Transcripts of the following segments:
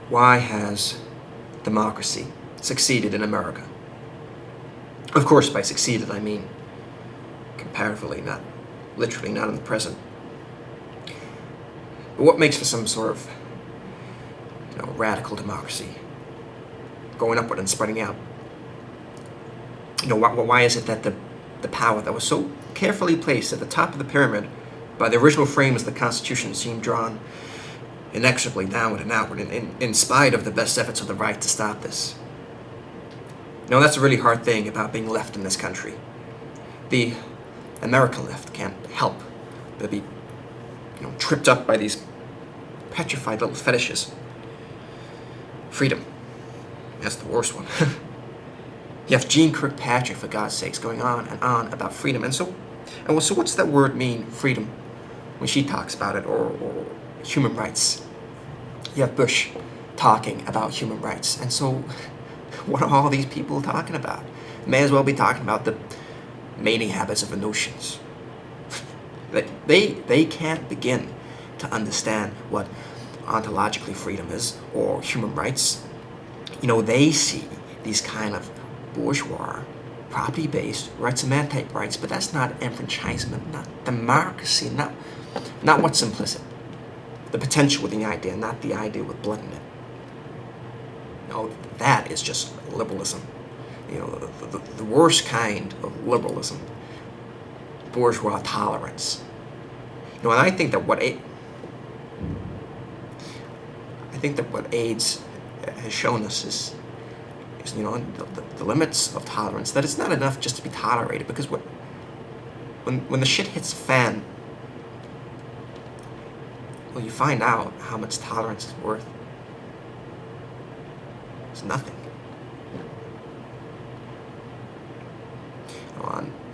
Why has democracy succeeded in America? Of course, by succeeded, I mean comparatively, not literally, not in the present. But what makes for some sort of, radical democracy, going upward and spreading out? Why is it that the power that was so carefully placed at the top of the pyramid by the original framers of the Constitution seemed drawn inexorably downward and outward, in spite of the best efforts of the right to stop this? That's a really hard thing about being left in this country. The American left can't help but be, tripped up by these petrified little fetishes. Freedom. That's the worst one. You have Jeane Kirkpatrick, for God's sakes, going on and on about freedom. And so what's that word mean, freedom, when she talks about it, or human rights? You have Bush talking about human rights. And so what are all these people talking about? May as well be talking about the mating habits of Venusians. They can't begin to understand what ontologically freedom is, or human rights. They see these kind of bourgeois, property-based rights and man-type rights, but that's not enfranchisement, not democracy, not what's implicit. The potential with the idea, not the idea with blood in it. That is just liberalism. The worst kind of liberalism. Bourgeois tolerance. And I think that what AIDS has shown us is the limits of tolerance. That it's not enough just to be tolerated, because when the shit hits the fan, well, you find out how much tolerance is worth. It's nothing.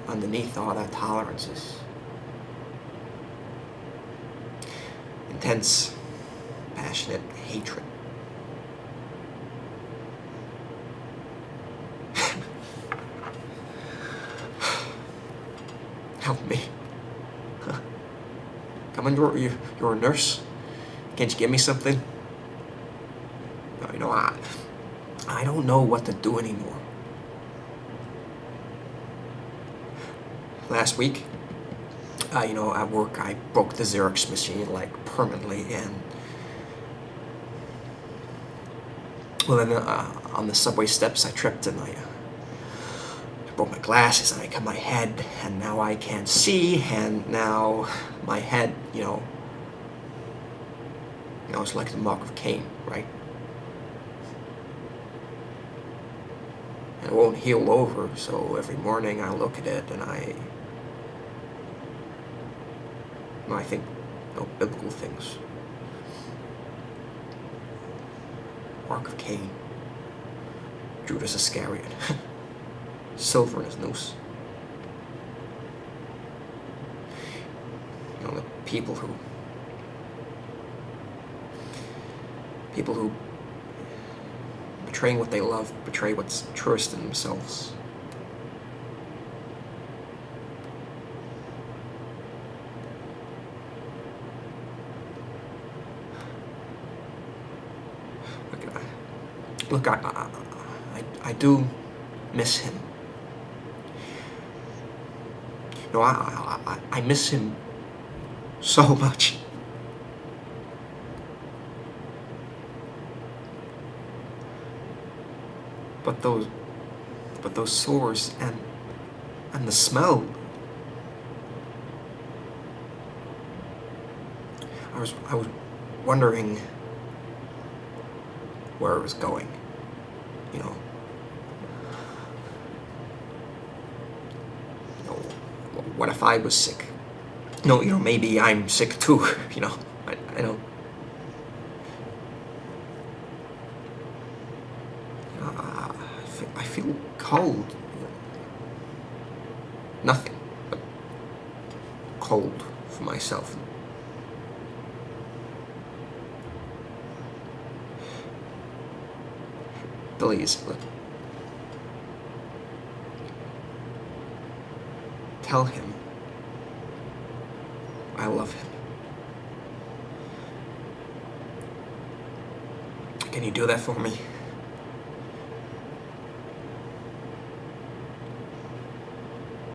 Underneath all that tolerance is intense, passionate hatred. Help me. Come on, you're a nurse. Can't you give me something? I don't know what to do anymore. Last week, at work, I broke the Xerox machine, permanently, and then on the subway steps, I tripped and I broke my glasses, and I cut my head, and now I can't see, and now my head, it's like the mark of Cain, right? And it won't heal over, so every morning I look at it and I think biblical things. Mark of Cain. Judas Iscariot. Silver in his noose. The people who betraying what they love, betray what's truest in themselves. Look, I do miss him. I miss him so much. But those sores and the smell. I was wondering where it was going. What if I was sick? Maybe I'm sick too. I don't. I feel cold. Nothing but cold for myself. Please, look. Tell him I love him. Can you do that for me?